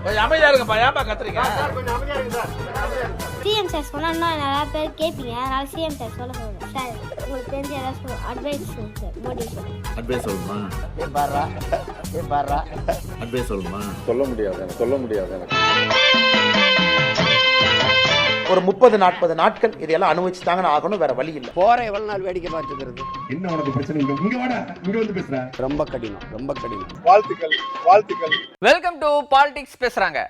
கொஞ்சம் அமைதியா இருங்கப்பா, ஏன்பா கத்துறீங்க? சிஎம் சார் சொன்னா நிறைய பேர் கேட்பீங்க, அதனால சிஎம் சார் சொல்ல சொல்லுங்க சார். உங்களுக்கு தெரிஞ்ச ஏதாவது அட்வைஸ் சொல்லுங்க சார், மோட்டிவேஷன் அட்வைஸ் சொல்லுமா? அட்வைஸ் சொல்லுமா? சொல்ல முடியாது எனக்கு. ஒரு 30-40 நாட்கள் இதெல்லாம் அனுபவிச்சுட்டாங்கன்னு ஆகணும், வேற வழி இல்லை. போற எவ்வளவு நாள் வேடிக்கை பார்த்துக்கிறது? என்ன உனக்கு பிரச்சனை? இங்க வாடா, இங்க வந்து பேசுற. ரொம்ப கடினம். வாழ்த்துக்கள். வெல்கம் டு பாலிடிக்ஸ் பேசுறாங்க.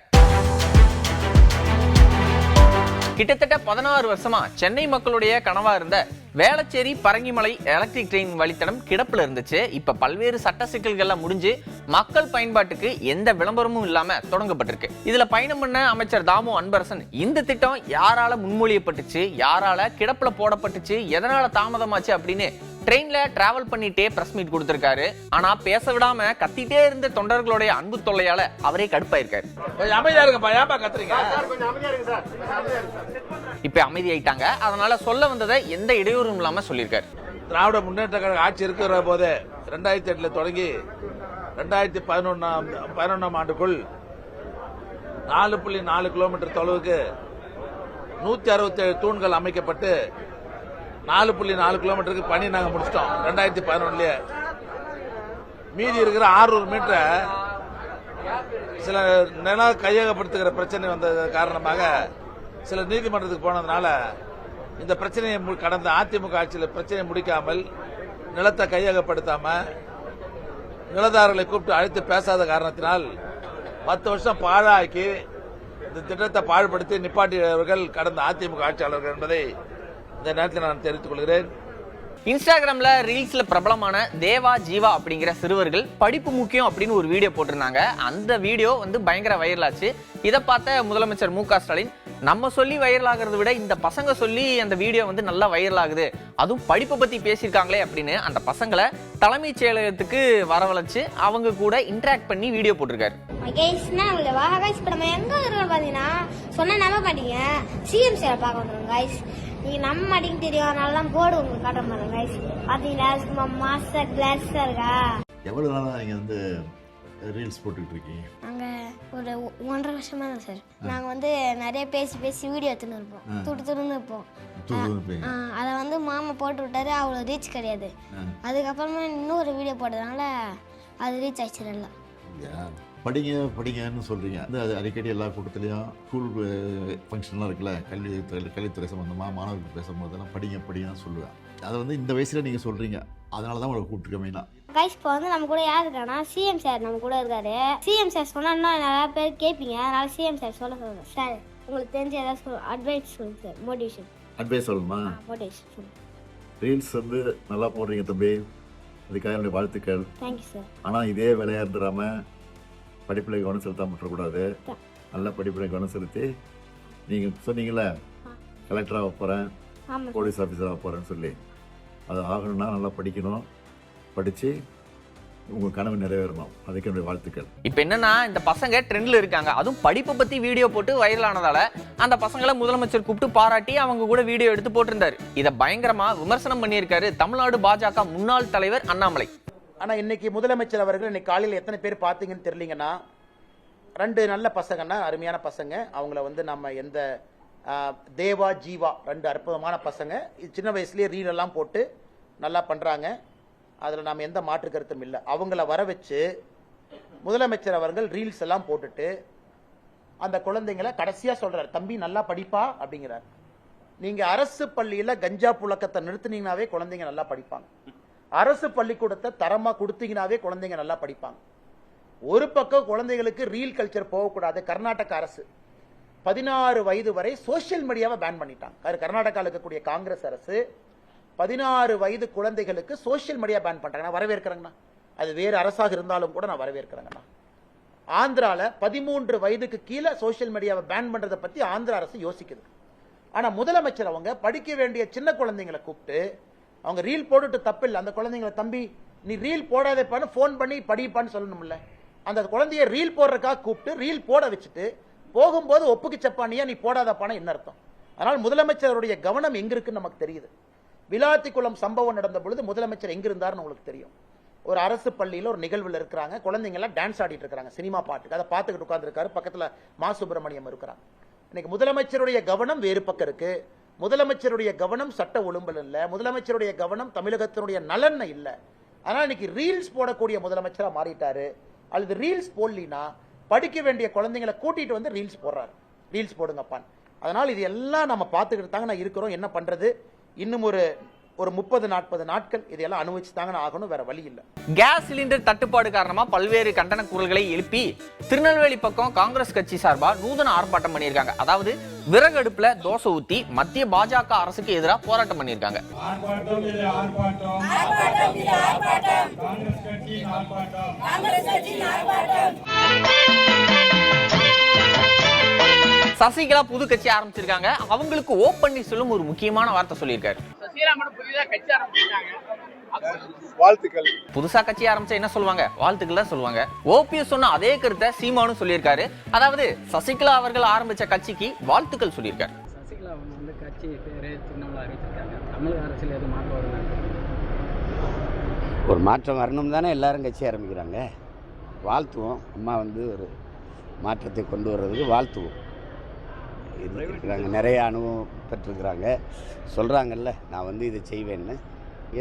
கிட்டத்தட்ட 16 வருஷமா சென்னை மக்களுடைய கனவா இருந்த வேளச்சேரி பரங்கிமலை எலக்ட்ரிக் ட்ரெயின் வழித்தடம் கிடப்புல இருந்துச்சு. இப்ப பல்வேறு சட்ட சிக்கல்கள்லாம் முடிஞ்சு மக்கள் பயன்பாட்டுக்கு எந்த விளம்பரமும் இல்லாம தொடங்கப்பட்டிருக்கு. இதுல பயணம் பண்ண அமைச்சர் தாமு அன்பரசன் இந்த திட்டம் யாரால முன்மொழியப்பட்டுச்சு, யாரால கிடப்புல போடப்பட்டுச்சு, எதனால தாமதமாச்சு அப்படின்னு ட்ரெயின்ல டிராவல் பண்ணிட்டே பிரஸ் மீட் கொடுத்திருக்காரு. ஆனா பேச விடாம கத்திட்டே இருந்த தொண்டர்களுடைய அன்பு தொல்லையால அவரே கடுப்பாயிருக்காரு. கொஞ்சம் அமைதியா இருங்கப்பா, ஏன்பா கத்துறீங்க? இப்ப அமைதியாயிட்டாங்க. அதனால சொல்ல வந்ததை எந்த இடையூறும் இல்லாம சொல்லியிருக்காரு. திராவிட முன்னேற்ற கழக ஆட்சி இருக்கிற போது 2008 தொடங்கி 2011 ஆண்டுக்குள் 4.4 கிலோமீட்டர் தொலைவுக்கு 167 தூண்கள் அமைக்கப்பட்டு 4.4 கிலோமீட்டருக்கு பணி நாங்க முடிச்சிட்டோம் 2011. மீதி இருக்கிற 600 மீட்டரை சில நில கையகப்படுத்துகிற பிரச்சனை வந்த காரணமாக சில நீதிமன்றத்துக்கு போனதுனால இந்த பிரச்சனையை கடந்த அதிமுக ஆட்சியில் பிரச்சனையை முடிக்காமல் நிலத்தை கையகப்படுத்தாம நிலதாரர்களை கூப்பிட்டு அழைத்து பேசாத காரணத்தினால் 10 வருஷம் பாழாக்கி இந்த திட்டத்தை பாழ்படுத்தி நிப்பாட்டியவர்கள் கடந்த அதிமுக ஆட்சியாளர்கள் என்பதை இந்த நேரத்தில் நான் தெரிவித்துக் கொள்கிறேன். இன்ஸ்டாகிராம்ல ரீல்ஸ்ல பிரபலமான தேவா ஜீவா அப்படிங்கிற சிறுவர்கள் படிப்பு முக்கியம் அப்படின்னு ஒரு வீடியோ போட்டிருந்தாங்க. அந்த வீடியோ பயங்கர வைரல் ஆச்சு. இதை பார்த்த முதலமைச்சர் மு.க. ஸ்டாலின், நம்ம சொல்லி வைரல் ஆகிறத விட இந்த பசங்க சொல்லி அந்த வீடியோ நல்லா வைரல் ஆகுது, அதுவும் படிப்பை பத்தி பேசியிருக்காங்களே அப்படின்னு அந்த பசங்களை தலைமைச் செயலகத்துக்கு வரவழைச்சு அவங்க கூட இன்டராக்ட் பண்ணி வீடியோ போட்டிருக்காரு. சொன்னா நம்ப மாட்டீங்க, சிஎம் சார் பார்க்க வந்துடும் கைஸ். நீங்க நம்ப மாட்டீங்க தெரியும், அதனால தான் போர்டு உங்களுக்கு காட்ட மாட்டோம் கைஸ். பாத்தீங்களா சும்மா மாஸ்டர் கிளாஸா இருக்கா. எவ்வளவு நாளா நீங்க ரீல்ஸ் போட்டுட்டு இருக்கீங்க? நாங்க ஒரு 1.5 வருஷமா தான் சார். நாங்க நிறைய பேசி வீடியோ எடுத்துன்னு இருப்போம், துடுத்துன்னு இருப்போம். அதை மாமா போட்டு விட்டாரு, அவ்வளோ ரீச் கிடையாது. அதுக்கப்புறமா இன்னொரு வீடியோ போட்டதுனால அது ரீச் ஆயிடுச்சு நல்லா. படிங்கன்னு சொல்கிறீங்க. அது அடிக்கடி எல்லா கூட்டத்துலேயும் ஸ்கூல் ஃபங்க்ஷன்லாம் இருக்குல்ல, கல்வித்துறை சம்மந்தமாக மாணவர்கள் பேசும்போதெல்லாம் படிங்கன்னு சொல்லுவேன். அதை இந்த வயசில் நீங்கள் சொல்கிறீங்க, அதனால தான் உங்களை கூப்பிட்டுருக்க மெயினாக. கைஸ் இப்போ நம்ம கூட யார் இருக்கானா, சிஎம் சார் நம்ம கூட இருக்காரு. சிஎம் சார் சொன்னா நிறைய பேர் கேட்பீங்க, அதனால சிஎம் சார் சொல்ல சொல்லுங்க சார். உங்களுக்கு தெரிஞ்ச ஏதாவது அட்வைஸ் சொல்லுங்க சார், மோட்டிவேஷன். அட்வைஸ் சொல்லணுமா? மோட்டிவேஷன் சொல்லுங்க. ரீல்ஸ் நல்லா போடுறீங்க தம்பி, அதுக்காக என்னுடைய வாழ்த்துக்கள். Thank you sir. ஆனால் இதே வேலையாக இருந்துடாமல் படிப்பில் கவனம் செலுத்தாமல் விட்டுறக்கூடாது. நல்ல படிப்பில் கவனம் செலுத்தி, நீங்கள் சொன்னீங்களே கலெக்டராக போகிறேன், போலீஸ் ஆஃபீஸராக போகிறேன்னு சொல்லி, அது ஆகணும்னா நல்லா படிக்கணும். படித்து உங்கள் கனவு நிறைவேறணும். அதுக்கு என்னுடைய வாழ்த்துக்கள். இப்போ என்னன்னா, இந்த பசங்க ட்ரெண்ட்ல இருக்காங்க, அதுவும் படிப்பை பற்றி வீடியோ போட்டு வைரல் ஆனதால அந்த பசங்களை முதலமைச்சர் கூப்பிட்டு பாராட்டி அவங்க கூட வீடியோ எடுத்து போட்டிருந்தாரு. இதை பயங்கரமா விமர்சனம் பண்ணியிருக்காரு தமிழ்நாடு பாஜக முன்னாள் தலைவர் அண்ணாமலை. ஆனால் இன்னைக்கு முதலமைச்சர் அவர்கள் இன்னைக்கு காலையில் எத்தனை பேர் பார்த்தீங்கன்னு தெரியலீங்கன்னா, 2 நல்ல பசங்கன்னா, அருமையான பசங்க. அவங்கள நம்ம எந்த தேவா ஜீவா 2 அற்புதமான பசங்க. சின்ன வயசுலேயே ரீலெல்லாம் போட்டு நல்லா பண்ணுறாங்க. அதில் நாம் எந்த மாற்று கருத்தும் இல்லை. அவங்கள வர வச்சு முதலமைச்சர் அவர்கள் ரீல்ஸ் எல்லாம் போட்டுட்டு அந்த குழந்தைங்களை கடைசியாக சொல்கிறார், தம்பி நல்லா படிப்பா அப்படிங்கிறார். நீங்கள் அரசு பள்ளியில் கஞ்சா புழக்கத்தை நிறுத்தினீங்கன்னாவே குழந்தைங்க நல்லா படிப்பாங்க. அரசு பள்ளிக்கூடத்தை தரமா கொடுத்தீங்கன்னாவே குழந்தைங்க நல்லா படிப்பாங்க. ஒரு பக்கம் குழந்தைகளுக்கு ரீல் கல்ச்சர் போகக்கூடாது. கர்நாடக அரசு 16 வயது வரை சோசியல் மீடியாவை பேன் பண்ணிட்டாங்க. கர்நாடகாவில் இருக்கக்கூடிய காங்கிரஸ் அரசு 16 வயது குழந்தைகளுக்கு சோசியல் மீடியா பேன் பண்றாங்க. நான் வரவேற்கிறேங்கண்ணா. அது வேறு அரசாக இருந்தாலும் கூட நான் வரவேற்கிறேங்கண்ணா. ஆந்திரால 13 வயதுக்கு கீழே சோசியல் மீடியாவை பேன் பண்றதை பத்தி ஆந்திரா அரசு யோசிக்குது. ஆனா முதலமைச்சர் அவங்க படிக்க வேண்டிய சின்ன குழந்தைங்களை கூப்பிட்டு, அவங்க ரீல் போட்டுட்டு தப்பு இல்லை, அந்த குழந்தைங்களை தம்பி நீ ரீல் போடாதப்பான்னு போன் பண்ணி படிப்பான்னு சொல்லணும்ல. அந்த குழந்தைய ரீல் போடுறதுக்காக கூப்பிட்டு ரீல் போட வச்சுட்டு போகும்போது ஒப்புக்கு சப்பானியா நீ போடாதப்பான என்ன அர்த்தம்? அதனால் முதலமைச்சருடைய கவனம் எங்க இருக்குன்னு நமக்கு தெரியுது. விளாத்திக்குளம் சம்பவம் நடந்த பொழுது முதலமைச்சர் எங்க இருந்தாருன்னு உங்களுக்கு தெரியும். ஒரு அரசு பள்ளியில் ஒரு நிகழ்வில் இருக்கிறாங்க, குழந்தைங்கள்லாம் டான்ஸ் ஆடிட்டு இருக்காங்க சினிமா பாட்டுக்கு. அதை பார்த்துக்கிட்டு உட்கார்ந்துருக்காரு, பக்கத்தில் மா சுப்பிரமணியம் இருக்கிறாங்க. இன்னைக்கு முதலமைச்சருடைய கவனம் வேறு பக்கம் இருக்கு. முதலமைச்சருடைய கவனம் சட்ட ஒழுங்கல் இல்லை, முதலமைச்சருடைய கவனம் தமிழகத்தினுடைய நலன் இல்லை. ஆனால் இன்னைக்கு ரீல்ஸ் போடக்கூடிய முதலமைச்சரா மாறிட்டாரு. அல்லது ரீல்ஸ் போடலினா படிக்க வேண்டிய குழந்தைங்களை கூட்டிட்டு வந்து ரீல்ஸ் போடுறாரு, ரீல்ஸ் போடுங்கப்பான். அதனால் இது எல்லாம் நம்ம பார்த்துக்கிட்டு தாங்க நான் இருக்கிறோம். என்ன பண்றது, இன்னும் ஒரு 30-40 நாட்கள் இதெல்லாம் அனுபவிச்சு தாங்க ஆகணும், வேற வழி இல்லை. கேஸ் சிலிண்டர் தட்டுப்பாடு காரணமா பல்வேறு கண்டன குரல்களை எழுப்பி திருநெல்வேலி பக்கம் காங்கிரஸ் கட்சி சார்பா நூதன ஆர்ப்பாட்டம் பண்ணியிருக்காங்க. அதாவது விறகு அடுப்புல தோசை ஊத்தி மத்திய பாஜக அரசுக்கு எதிராக போராட்டம் பண்ணியிருக்காங்க. சசிகலா புது கட்சி ஆரம்பிச்சிருக்காங்க. அவங்களுக்கு ஓ பன்னீர்செல்வம் ஒரு முக்கியமான வார்த்தை சொல்லியிருக்காரு. வாழ்த்துக்கள். புதுசா கட்சி ஆரம்பிச்சா என்ன சொல்லுவாங்க, வாழ்த்துக்கள் தான் சொல்லுவாங்க. ஓபிஎஸ் சொன்ன அதே கருத்தை சீமானும் சொல்லியிருக்காரு. அதாவது சசிகலா அவர்கள் ஆரம்பிச்ச கட்சிக்கு வாழ்த்துக்கள் சொல்லியிருக்காரு. சசிகலா வந்து கட்சி பேரு சின்னவங்கள அறிவிச்சிருக்காங்க. தமிழக அரசியல் எதுவும் மாற்றம் வருது? ஒரு மாற்றம் வரணும் தானே எல்லாரும் கட்சி ஆரம்பிக்கிறாங்க. வாழ்த்துவோம். அம்மா வந்து ஒரு மாற்றத்தை கொண்டு வர்றதுக்கு வாழ்த்துவோம். இருக்கிறாங்க, நிறைய அனுபவம் பெற்றிருக்கிறாங்க, சொல்கிறாங்கல்ல நான் வந்து இதை செய்வேன்னு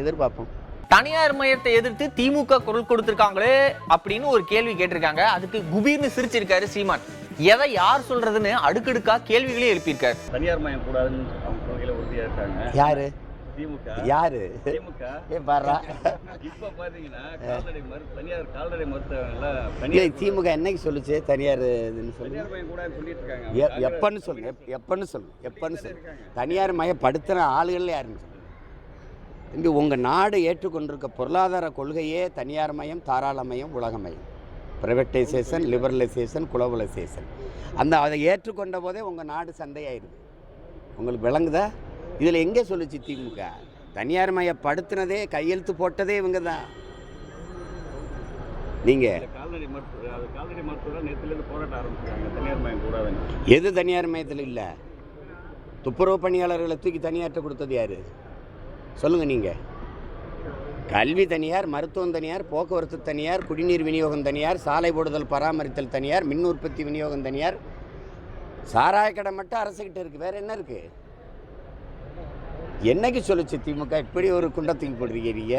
எதிர்பார்ப்போம். தனியார் மையத்தை எதிர்த்து திமுக குரல் கொடுத்திருக்காங்களே அப்படின்னு ஒரு கேள்வி கேட்டிருக்காங்க. அதுக்கு குபீர்னு சிரிச்சிருக்காரு சீமான். எதை யார் சொல்றதுன்னு அடுக்கடுக்கா கேள்விகளே எழுப்பியிருக்காரு. தனியார் மயம் கூடாதுன்னு அவங்க கொள்கையில உறுதியா இருக்காங்க. யாரு? திமுக. யாரு? திமுக. பாரா இப்ப பாத்தீங்கன்னா தனியார் கால்நடை மருத்துவ திமுக என்னைக்கு சொல்லுச்சு தனியார் தனியார் மயம் கூடாதுன்னு சொல்லிட்டு இருக்காங்க. எப்பன்னு சொல்லுங்க. தனியார் மயப்படுத்துற ஆளுகள் யாருன்னு சொல்லுங்க. இங்கே உங்கள் நாடு ஏற்றுக்கொண்டிருக்க பொருளாதார கொள்கையே தனியார் மயம், தாராளமயம், உலகமயம், ப்ரைவேட்டைசேஷன், லிபரலைசேஷன், குளோபலைசேஷன். அதை ஏற்றுக்கொண்ட போதே உங்கள் நாடு சந்தையாயிருது. உங்களுக்கு விளங்குதா? இதில் எங்கே சொல்லுச்சு திமுக? தனியார் மயப்படுத்தினதே கையெழுத்து போட்டதே இவங்க தான். நீங்கள் கால்நடை மருத்துவ நேரத்திலிருந்து போராட்டம் ஆரம்பிச்சிருக்காங்க தனியார் மயம் கூடாதுன்னு. எது தனியார் மயத்தில் இல்லை? துப்புரவு பணியாளர்களை தூக்கி தனியார்ட்ட கொடுத்தது யாரு சொல்லுங்கள் நீங்கள்? கல்வி தனியார், மருத்துவம் தனியார், போக்குவரத்து தனியார், குடிநீர் விநியோகம் தனியார், சாலை போடுதல் பராமரித்தல் தனியார், மின் உற்பத்தி விநியோகம் தனியார். சாராய கடை மட்டும் அரசுகிட்ட இருக்குது, வேறு என்ன இருக்குது? என்னைக்கு சொல்லுச்சு திமுக? இப்படி ஒரு குண்டை தூக்கி போடுறீங்க.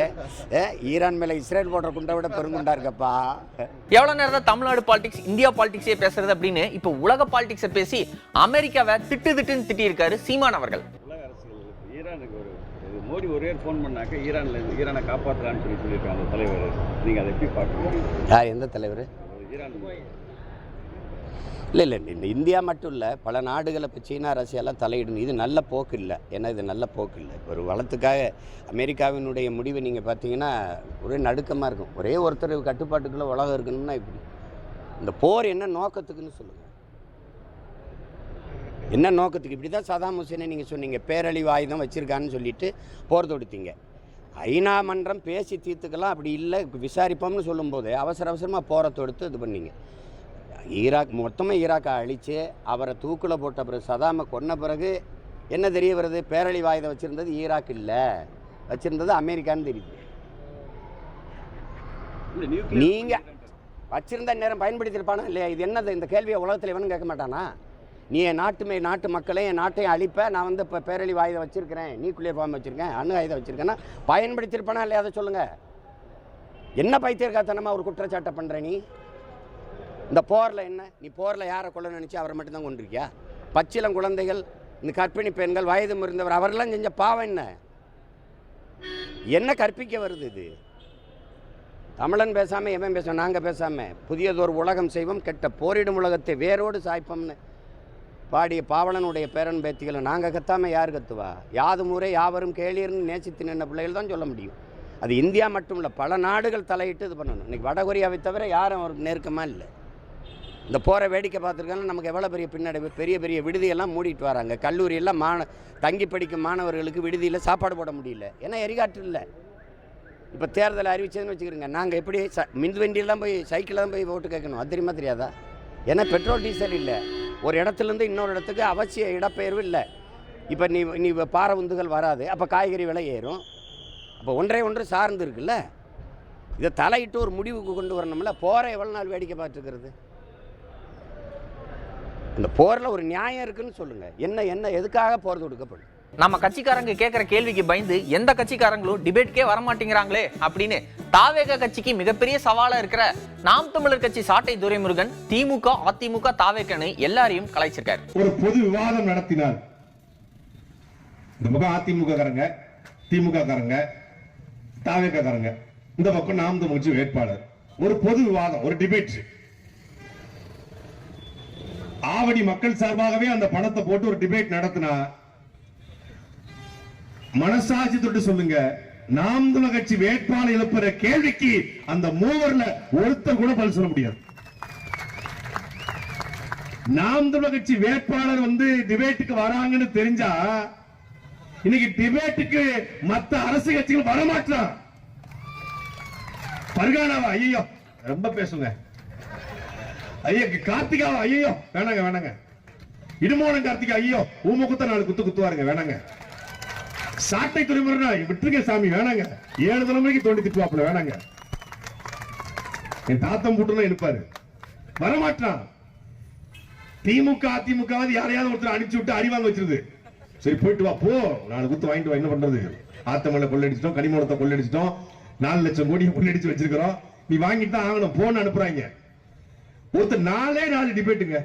ஈரான் மேலே இஸ்ரேல் போடுற குண்டை விட பெருங்குண்டா இருக்கப்பா. எவ்வளவு நேரம் தான் தமிழ்நாடு பாலிடிக்ஸ், இந்தியா பாலிடிக்ஸே பேசுறது அப்படின்னு இப்ப உலக பாலிடிக்ஸை பேசி அமெரிக்காவை திட்டுன்னு திட்டியிருக்காரு சீமான் அவர்கள். உலக அரசியல் ஈரானுக்கு மோடி ஒரே ஃபோன் பண்ணாக்க ஈரானை காப்பாற்றலான்னு சொல்லியிருக்காங்க அந்த தலைவர். நீங்கள் அதை எப்படி பார்க்குறீங்க? யார்? எந்த தலைவர்? ஈரான். இல்லை இந்த இந்தியா மட்டும் இல்லை, பல நாடுகளை இப்போ சீனா ரஷ்யாலாம் தலையிடணும். இது நல்ல போக்கு இல்லை. ஏன்னா இது நல்ல போக்கு இல்லை. ஒரு வளத்துக்காக அமெரிக்காவினுடைய முடிவை நீங்கள் பார்த்தீங்கன்னா ஒரே நடுக்கமாக இருக்கும். ஒரே ஒருத்தர் கட்டுப்பாட்டுக்குள்ளே உலகம் இருக்கணும்னா இப்படி. இந்த போர் என்ன நோக்கத்துக்குன்னு சொல்லுங்கள். என்ன நோக்கத்துக்கு? இப்படி தான் சதாம் ஹுசேனை நீங்கள் சொன்னீங்க, பேரழிவு ஆயுதம் வச்சுருக்கான்னு சொல்லிட்டு போர் தொடுத்தீங்க. ஐநா மன்றம் பேசி தீர்த்துக்கலாம், அப்படி இல்லை விசாரிப்போம்னு சொல்லும்போது அவசரமாக போரை தொடுத்து இது பண்ணீங்க. மொத்தமாக ஈராக்கை அழித்து அவரை தூக்கில் போட்ட பிறகு, சதாமை கொன்ன பிறகு என்ன தெரிய வருது? பேரழிவு ஆயுதம் வச்சுருந்தது ஈராக் இல்லை, வச்சுருந்தது அமெரிக்கான்னு தெரியுது. நீங்கள் வச்சுருந்த நேரம் பயன்படுத்தியிருப்பானா இல்லையா? இது என்னது? இந்த கேள்வியை உலகத்தில் எவனும் கேட்க மாட்டானா? நீ என் நாட்டு மக்களையும் என் நாட்டையும் அழிப்ப, நான் வந்து இப்போ பேரழிவு ஆயுதம் வச்சுருக்கிறேன், நியூக்ளியர் பாம்பு வச்சுருக்கேன், அணு ஆயுதம் வச்சுருக்கேன்னா பயன்படுத்தியிருப்பானா இல்லையா? அதை சொல்லுங்கள். என்ன பைத்தியக்காரத்தனமாக ஒரு குற்றச்சாட்டை பண்ணுற நீ? இந்த போரில் என்ன? நீ போரில் யாரை கொள்ள நினச்சி அவரை மட்டும்தான் கொண்டிருக்கியா? பச்சிளம் குழந்தைகள், இந்த கர்ப்பிணி பெண்கள், வயது முறிந்தவர், அவரெல்லாம் செஞ்ச பாவம் என்ன கற்பிக்க வருது இது? தமிழன் பேசாமல் எவன் பேசுவோம்? நாங்கள் பேசாமல் புதியதொரு உலகம் செய்வோம், கெட்ட போரிடும் உலகத்தை வேரோடு சாய்ப்போம்னு பாடிய பாவலனுடைய பேரன் பேத்திகளை நாங்கள் கத்தாமல் யார் கத்துவா? யாது முறை யாவரும் கேளீர்னு நேசித்து நின்ன பிள்ளைகள் தான் சொல்ல முடியும். அது இந்தியா மட்டும் இல்லை, பல நாடுகள் தலையிட்டு இது பண்ணணும். இன்றைக்கி வடகொரியாவை தவிர யாரும் அவருக்கு நெருக்கமாக இல்லை. இந்த போரை வேடிக்கை பார்த்துருக்காங்க. நமக்கு எவ்வளோ பெரிய பின்னடைவு. பெரிய விடுதியெல்லாம் மூடிட்டு வராங்க. கல்லூரியெல்லாம் தங்கி படிக்கும் மாணவர்களுக்கு விடுதியில் சாப்பாடு போட முடியல, ஏன்னா எரிகாற்று இல்லை. இப்போ தேர்தல் அறிவிச்சதுன்னு வச்சுக்கிறோங்க, நாங்கள் எப்படி மின்வண்டியில் தான் போய் சைக்கிளில் தான் போய் ஓட்டு கேட்கணும், அது தெரியாதா? ஏன்னா பெட்ரோல் டீசல் இல்லை. ஒரு இடத்துலேருந்து இன்னொரு இடத்துக்கு அவசிய இடப்பெயர்வு இல்லை. இப்போ நீ பாறை உந்துகள் வராது, அப்போ காய்கறி விலை ஏறும். அப்போ ஒன்றை ஒன்று சார்ந்து இருக்குல்ல. இதை தலையிட்டு ஒரு முடிவுக்கு கொண்டு வரணும்ல. போரை எவ்வளோ நாள் வேடிக்கை பார்த்துக்கிறது? இந்த போரில் ஒரு நியாயம் இருக்குன்னு சொல்லுங்க. என்ன எதுக்காக போர் தொடுக்கப்படும்? நம்ம கட்சிக்காரங்க கேட்கிற கேள்விக்கு பயந்து எந்த கட்சிக்காரங்களும் டிபேட்கே வரமாட்டேங்கிறாங்களே அப்படின்னு தாவேக கட்சிக்கு மிகப்பெரிய சவாலா இருக்கிற நாம் தமிழர் கட்சி சாட்டை துரைமுருகன் திமுக, அதிமுக, தாவேகன்னு எல்லாரையும் கலாய்ச்சிருக்காரு. ஒரு பொது விவாதம் நடத்தினார். இந்த பக்கம் அதிமுக காரங்க, திமுக காரங்க, தாவேக காரங்க, இந்த பக்கம் நாம் தமிழர் கட்சி வேட்பாளர். ஒரு பொது விவாதம், ஒரு டிபேட். ஆவடி மக்கள் சார்பாகவே அந்த பணத்தை போட்டு ஒரு டிபேட் நடத்தினா மனசாட்சி தொட்டு சொல்லுங்க, நாம் தமிழர் கட்சி வேட்பாளர் எழுப்புற கேள்விக்கு அந்த மூவர்ல ஒருத்தர் கூட பதில் சொல்ல முடியாது. நாம் தமிழர் கட்சி வேட்பாளர் வந்து டிபேட்டுக்கு வராங்கன்னு தெரிஞ்சா இன்னைக்கு டிபேட்டுக்கு மத்த அரசு கட்சிகள் வரமாட்டான். பர்கானாவா ஐயோ ரொம்ப பேசுங்க, ஐயா கார்த்திகாவா ஐயோ வேணாங்க, இடுமோனம் கார்த்திகா ஐயோ ஊம குத்த 4 குத்து குத்துவாருங்க, வேணாங்க. சாட்டை துறைமுறை விட்டுருங்க சாமி, வேணாங்க. 7 தலைமுறைக்கு தோண்டி திட்டுவாப்புல, வேணாங்க. என் தாத்தம் போட்டுலாம் இருப்பாரு, வரமாட்டான். திமுக அதிமுக யாரையாவது ஒருத்தர் அனுப்பிச்சு விட்டு அடிவாங்க வச்சிருது. சரி போயிட்டு வா, போ 4 குத்து வாங்கிட்டு வா, என்ன பண்றது? ஆத்தமல்ல கொள்ளடிச்சிட்டோம், கனிமூலத்தை கொள்ளடிச்சிட்டோம், 4 லட்சம் கோடியை கொள்ளடிச்சு வச்சிருக்கிறோம், நீ வாங்கிட்டு தான் ஆகணும் போன்னு அனுப்புறாங்க. ஒருத்தர் 4 டிபேட்டுங்க,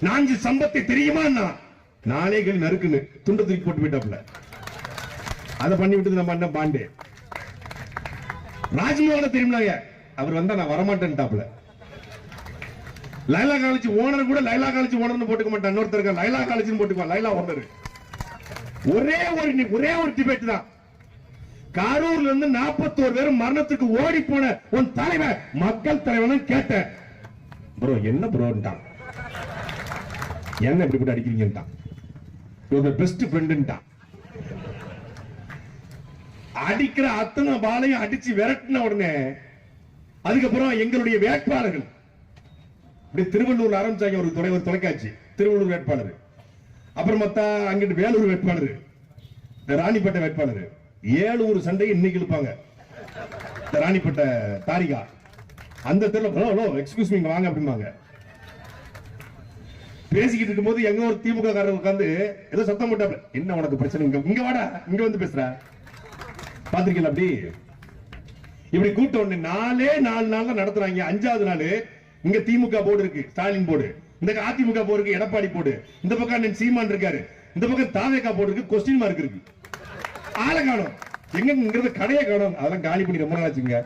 4 சம்பத்தை தெரியுமா? 4 நறுக்குன்னு துண்ட தூக்கி போட்டு போயிட்டாப்ல. அதை பண்ணி விட்டு நம்ம அண்ணன் பாண்டே ராஜ்மோகனை தெரியுமாங்க, அவர் வந்தா நான் வரமாட்டேன்ட்டாப்ல. லைலா காலேஜ் ஓனர் கூட லைலா காலேஜ் ஓனர்னு போட்டுக்க மாட்டான், இன்னொருத்தர் லைலா காலேஜ் போட்டுக்குவான், லைலா ஓனர். ஒரே ஒரு டிபேட் தான். காரூர்ல இருந்து 41 பேர் மரணத்துக்கு ஓடி போன உன் தலைவர் மக்கள் தலைவன் கேட்டேன். ப்ரோ என்ன ப்ரோன்ட்டான், என்ன இப்படி போட்டு அடிக்கிறீங்கன்ட்டான், இவங்க பெஸ்ட் ஃப்ரெண்டுன்ட்டான். அடிக்கிற அத்தனை பாலையும் அடிச்சு விரட்டின உடனே அதுக்கப்புறம் எங்களுடைய வேட்பாளர்கள் இப்படி திருவள்ளூர் ஆரம்பிச்சாங்க. ஒரு தொலைக்காட்சி திருவள்ளூர் வேட்பாளர், அப்புறம் மொத்த அங்கிட்டு வேலூர் வேட்பாளர், ராணிப்பேட்டை வேட்பாளர், 7 சண்டையை இன்னைக்கு இழுப்பாங்க. ராணிப்பேட்டை தாரிகா அந்த தெருல எக்ஸ்கியூஸ் மீ வாங்க அப்படிம்பாங்க. பேசிக்கிட்டு இருக்கும்போது எங்க ஒரு திமுக காரர் உட்கார்ந்து ஏதோ சத்தம் போட்டாப்ல, என்ன உனக்கு பிரச்சனை, இங்க வாடா, இங்க வந்து பேசுற, பாத்திருக்கீங்களா? அப்படி இப்படி கூட்ட ஒண்ணு 4 நாள் நடத்துறாங்க. 5வது நாள் இங்க திமுக போர்டு இருக்கு, ஸ்டாலின் போர்டு, இந்த அதிமுக போர்டு இருக்கு, எடப்பாடி போர்டு, இந்த பக்கம் சீமான் இருக்காரு, இந்த பக்கம் தாவேகா போர்டு இருக்கு, கொஸ்டின் மார்க் இருக்கு. ஆளை காணும், எங்கிறது கடையை காணும், அதெல்லாம் காலி பண்ணி ரொம்ப நாளாச்சுங்க.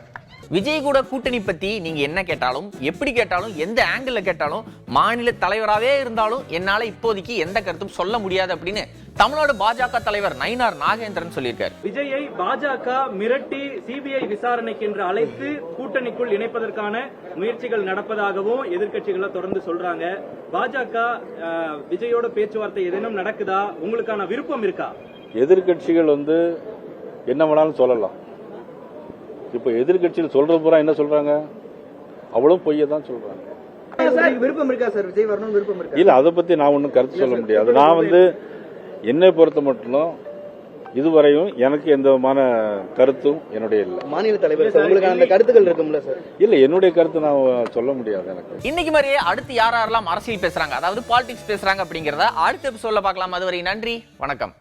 விஜய் கூட கூட்டணி பத்தி நீங்க என்ன கேட்டாலும், எப்படி கேட்டாலும், எந்த ஆங்கிள் கேட்டாலும், மாநில தலைவராகவே இருந்தாலும் என்னால இப்போதைக்கு எந்த கருத்தும் சொல்ல முடியாது அப்படின்னு தமிழ்நாடு பாஜக தலைவர் நயினார் நாகேந்திரன் சொல்லியிருக்காரு. விஜயை பாஜக மிரட்டி சிபிஐ விசாரணைக்கு என்று அழைத்து கூட்டணிக்குள் இணைப்பதற்கான முயற்சிகள் நடப்பதாகவும் எதிர்க்கட்சிகளை தொடர்ந்து சொல்றாங்க. பாஜக விஜயோட பேச்சுவார்த்தை ஏதேனும் நடக்குதா? உங்களுக்கான விருப்பம் இருக்கா? எதிர்க்கட்சிகள் என்ன வேணாலும் சொல்லலாம். இப்ப எதிர்க்கட்சியில் சொல்றது பூரா என்ன சொல்றாங்க? அவ்வளவு பொய்யை தான் சொல்றாங்க. விருப்பம் இருக்கா சார்? விஜய் வரணும் விருப்பம் இருக்கா? இல்ல, அதை பத்தி நான் ஒன்னும் கருத்து சொல்ல முடியாது. நான் என்னை பொறுத்த மட்டும் இதுவரையும் எனக்கு எந்த விதமான கருத்தும் என்னுடைய இல்ல. மாநில தலைவர் உங்களுக்கு அந்த கருத்துக்கள் இருக்கும்ல சார்? இல்ல, என்னுடைய கருத்து நான் சொல்ல முடியாது. எனக்கு இன்னைக்கு மாதிரியே அடுத்து யாரெல்லாம் அரசியல் பேசுறாங்க, அதாவது பாலிடிக்ஸ் பேசுறாங்க அப்படிங்கறத அடுத்த எபிசோட்ல பார்க்கலாம். அதுவரை நன்றி, வணக்கம்.